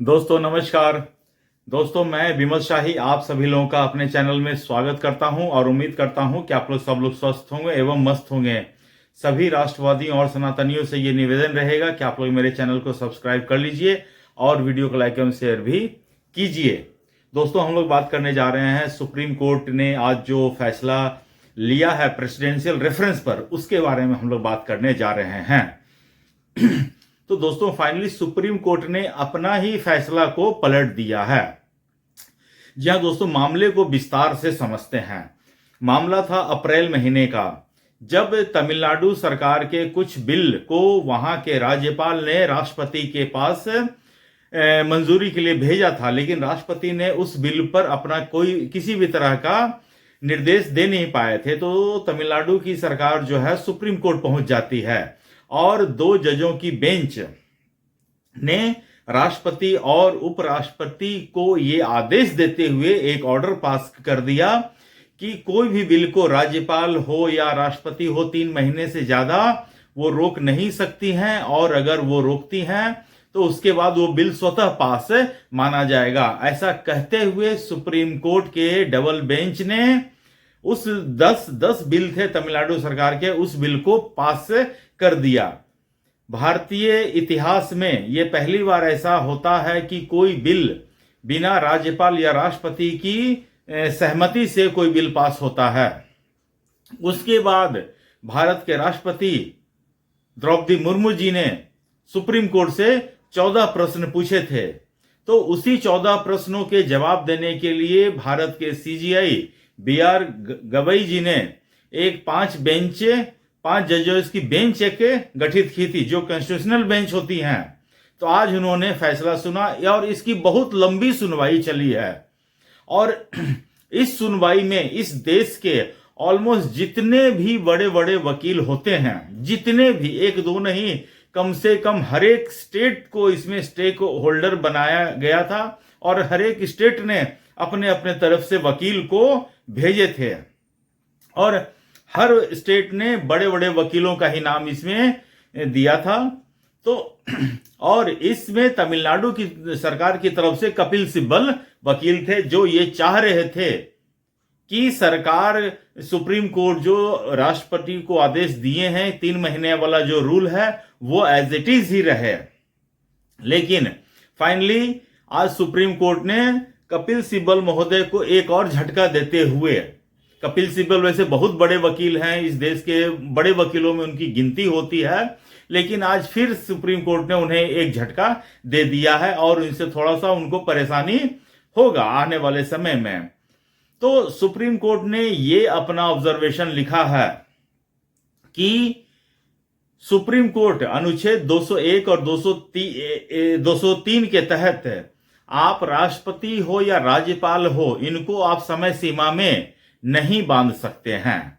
दोस्तों नमस्कार। दोस्तों मैं विमल शाही आप सभी लोगों का अपने चैनल में स्वागत करता हूं और उम्मीद करता हूं कि आप लोग सब लोग स्वस्थ होंगे एवं मस्त होंगे। सभी राष्ट्रवादियों और सनातनियों से ये निवेदन रहेगा कि आप लोग मेरे चैनल को सब्सक्राइब कर लीजिए और वीडियो को लाइक एवं शेयर भी कीजिए। दोस्तों हम लोग बात करने जा रहे हैं सुप्रीम कोर्ट ने आज जो फैसला लिया है प्रेसिडेंशियल रेफरेंस पर, उसके बारे में हम लोग बात करने जा रहे हैं। तो दोस्तों फाइनली सुप्रीम कोर्ट ने अपना ही फैसला को पलट दिया है। जी हाँ दोस्तों, मामले को विस्तार से समझते हैं। मामला था अप्रैल महीने का, जब तमिलनाडु सरकार के कुछ बिल को वहां के राज्यपाल ने राष्ट्रपति के पास मंजूरी के लिए भेजा था, लेकिन राष्ट्रपति ने उस बिल पर अपना किसी भी तरह का निर्देश दे नहीं पाए थे। तो तमिलनाडु की सरकार जो है सुप्रीम कोर्ट पहुंच जाती है और 2 जजों की बेंच ने राष्ट्रपति और उपराष्ट्रपति को यह आदेश देते हुए एक ऑर्डर पास कर दिया कि कोई भी बिल को राज्यपाल हो या राष्ट्रपति हो 3 महीने से ज्यादा वो रोक नहीं सकती हैं, और अगर वो रोकती हैं तो उसके बाद वो बिल स्वतः पास माना जाएगा। ऐसा कहते हुए सुप्रीम कोर्ट के डबल बेंच ने उस 10 बिल थे तमिलनाडु सरकार के, उस बिल को पास कर दिया। भारतीय इतिहास में यह पहली बार ऐसा होता है कि कोई बिल बिना राज्यपाल या राष्ट्रपति की सहमति से कोई बिल पास होता है। उसके बाद भारत के राष्ट्रपति द्रौपदी मुर्मू जी ने सुप्रीम कोर्ट से 14 प्रश्न पूछे थे। तो उसी 14 प्रश्नों के जवाब देने के लिए भारत के सीजीआई BR गवई जी ने एक 5 जजों की बेंच एक गठित की थी, जो कॉन्स्टिट्यूशनल बेंच होती हैं। तो आज उन्होंने फैसला सुना और इसकी बहुत लंबी सुनवाई चली है। और इस सुनवाई में इस देश के ऑलमोस्ट जितने भी बड़े बड़े वकील होते हैं, जितने भी, 1-2 नहीं, कम से कम हर एक स्टेट को इसमें स्टेक होल्डर बनाया गया था और हर एक स्टेट ने अपने अपने तरफ से वकील को भेजे थे और हर स्टेट ने बड़े बड़े वकीलों का ही नाम इसमें दिया था। तो और इसमें तमिलनाडु की सरकार की तरफ से कपिल सिब्बल वकील थे, जो ये चाह रहे थे कि सरकार सुप्रीम कोर्ट जो राष्ट्रपति को आदेश दिए हैं 3 महीने वाला जो रूल है वो एज इट इज ही रहे। लेकिन फाइनली आज सुप्रीम कोर्ट ने कपिल सिब्बल महोदय को एक और झटका देते हुए, कपिल सिब्बल वैसे बहुत बड़े वकील हैं, इस देश के बड़े वकीलों में उनकी गिनती होती है, लेकिन आज फिर सुप्रीम कोर्ट ने उन्हें एक झटका दे दिया है और इनसे थोड़ा सा उनको परेशानी होगा आने वाले समय में। तो सुप्रीम कोर्ट ने ये अपना ऑब्जर्वेशन लिखा है कि सुप्रीम कोर्ट अनुच्छेद 201 और 203 के तहत आप राष्ट्रपति हो या राज्यपाल हो, इनको आप समय सीमा में नहीं बांध सकते हैं।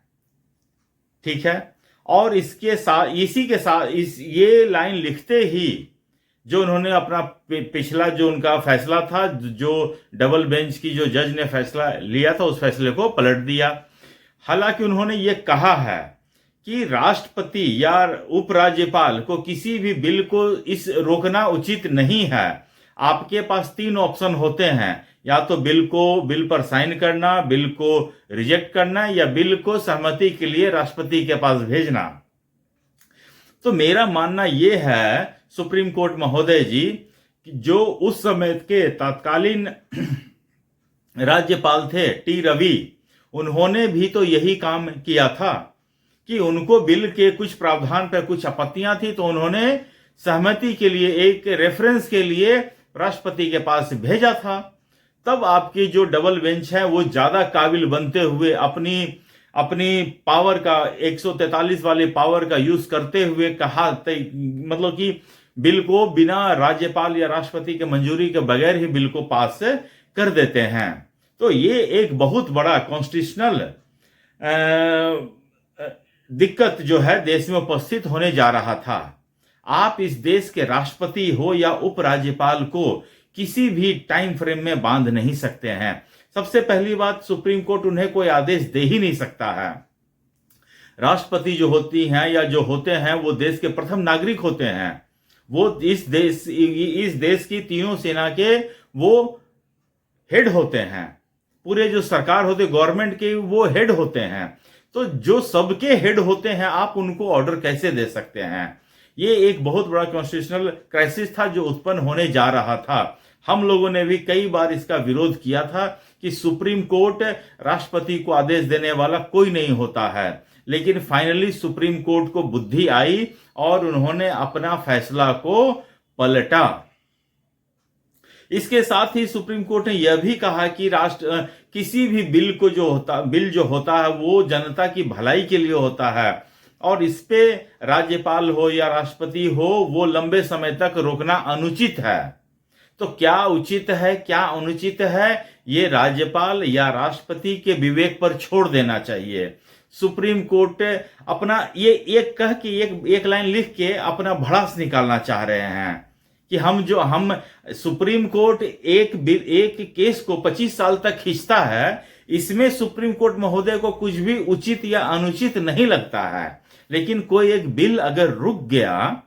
ठीक है। और इसी के साथ ये लाइन लिखते ही जो उन्होंने अपना पिछला जो उनका फैसला था, जो डबल बेंच की जो जज ने फैसला लिया था, उस फैसले को पलट दिया। हालांकि उन्होंने ये कहा है कि राष्ट्रपति या उपराज्यपाल को किसी भी बिल को इस रोकना उचित नहीं है। आपके पास 3 ऑप्शन होते हैं, या तो बिल पर साइन करना, बिल को रिजेक्ट करना, या बिल को सहमति के लिए राष्ट्रपति के पास भेजना। तो मेरा मानना यह है सुप्रीम कोर्ट महोदय जी, जो उस समय के तत्कालीन राज्यपाल थे टी रवि, उन्होंने भी तो यही काम किया था कि उनको बिल के कुछ प्रावधान पर कुछ आपत्तियां थी, तो उन्होंने सहमति के लिए एक रेफरेंस के लिए राष्ट्रपति के पास भेजा था। तब आपकी जो डबल बेंच है वो ज्यादा काबिल बनते हुए अपनी पावर का 143 वाली पावर का यूज करते हुए कहा, मतलब कि बिल को बिना राज्यपाल या राष्ट्रपति के मंजूरी के बगैर ही बिल को पास कर देते हैं। तो ये एक बहुत बड़ा कॉन्स्टिट्यूशनल दिक्कत जो है देश में उपस्थित होने जा रहा था। आप इस देश के राष्ट्रपति हो या उपराज्यपाल को किसी भी टाइम फ्रेम में बांध नहीं सकते हैं। सबसे पहली बात, सुप्रीम कोर्ट उन्हें कोई आदेश दे ही नहीं सकता है। राष्ट्रपति जो होती हैं या जो होते हैं वो देश के प्रथम नागरिक होते हैं वो इस देश की तीनों सेना के वो हेड होते हैं। पूरे जो सरकार होते गवर्नमेंट के वो हेड होते हैं। तो जो सबके हेड होते हैं आप उनको ऑर्डर कैसे दे सकते हैं? ये एक बहुत बड़ा कॉन्स्टिट्यूशनल क्राइसिस था जो उत्पन्न होने जा रहा था। हम लोगों ने भी कई बार इसका विरोध किया था कि सुप्रीम कोर्ट राष्ट्रपति को आदेश देने वाला कोई नहीं होता है, लेकिन फाइनली सुप्रीम कोर्ट को बुद्धि आई और उन्होंने अपना फैसला को पलटा। इसके साथ ही सुप्रीम कोर्ट ने यह भी कहा कि किसी भी बिल जो होता है वो जनता की भलाई के लिए होता है और इस पे राज्यपाल हो या राष्ट्रपति हो वो लंबे समय तक रोकना अनुचित है। तो क्या उचित है क्या अनुचित है ये राज्यपाल या राष्ट्रपति के विवेक पर छोड़ देना चाहिए। सुप्रीम कोर्ट अपना ये एक कह के एक लाइन लिख के अपना भड़ास निकालना चाह रहे हैं कि हम सुप्रीम कोर्ट एक केस को 25 साल तक खींचता है, इसमें सुप्रीम कोर्ट महोदय को कुछ भी उचित या अनुचित नहीं लगता है। लेकिन कोई एक बिल अगर रुक गया,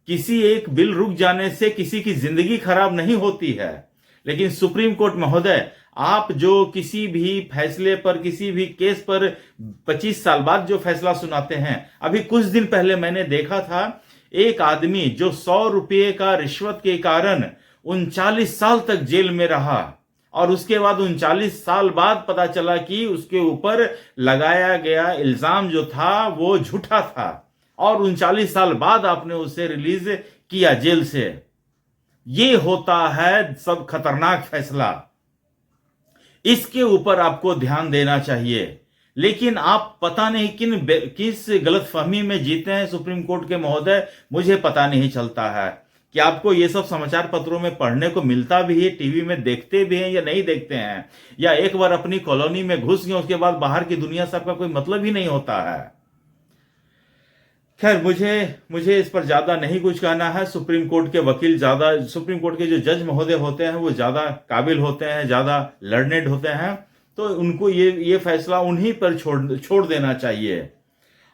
किसी एक बिल रुक जाने से किसी की जिंदगी खराब नहीं होती है। लेकिन सुप्रीम कोर्ट महोदय आप जो किसी भी फैसले पर किसी भी केस पर 25 साल बाद जो फैसला सुनाते हैं, अभी कुछ दिन पहले मैंने देखा था एक आदमी जो 100 रुपये का रिश्वत के कारण 39 साल तक जेल में रहा और उसके बाद 39 साल बाद पता चला कि उसके ऊपर लगाया गया इल्जाम जो था वो झूठा था और 39 साल बाद आपने उसे रिलीज किया जेल से। ये होता है सब खतरनाक फैसला, इसके ऊपर आपको ध्यान देना चाहिए। लेकिन आप पता नहीं किस गलतफहमी में जीते हैं सुप्रीम कोर्ट के महोदय, मुझे पता नहीं चलता है कि आपको ये सब समाचार पत्रों में पढ़ने को मिलता भी है, टीवी में देखते भी हैं या नहीं देखते हैं, या एक बार अपनी कॉलोनी में घुस गए उसके बाद बाहर की दुनिया से आपका कोई मतलब ही नहीं होता है। खैर मुझे इस पर ज्यादा नहीं कुछ कहना है। सुप्रीम कोर्ट के वकील सुप्रीम कोर्ट के जो जज महोदय होते हैं वो ज्यादा काबिल होते हैं, ज्यादा लर्नेड होते हैं, तो उनको ये फैसला उन्हीं पर छोड़ देना चाहिए।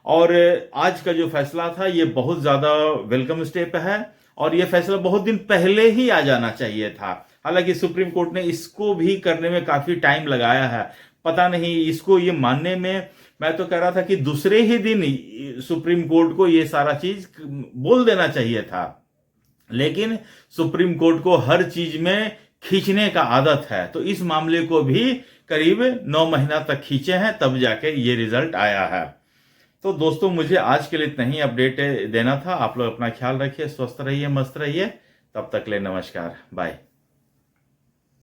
और आज का जो फैसला था ये बहुत ज्यादा वेलकम स्टेप है और ये फैसला बहुत दिन पहले ही आ जाना चाहिए था। हालांकि सुप्रीम कोर्ट ने इसको भी करने में काफी टाइम लगाया है। पता नहीं इसको ये मानने में, मैं तो कह रहा था कि दूसरे ही दिन सुप्रीम कोर्ट को ये सारा चीज बोल देना चाहिए था, लेकिन सुप्रीम कोर्ट को हर चीज में खींचने का आदत है। तो इस मामले को भी करीब 9 महीना तक खींचे हैं तब जाके ये रिजल्ट आया है। तो दोस्तों मुझे आज के लिए इतना ही अपडेट देना था। आप लोग अपना ख्याल रखिए, स्वस्थ रहिए, मस्त रहिए। तब तक ले नमस्कार, बाय।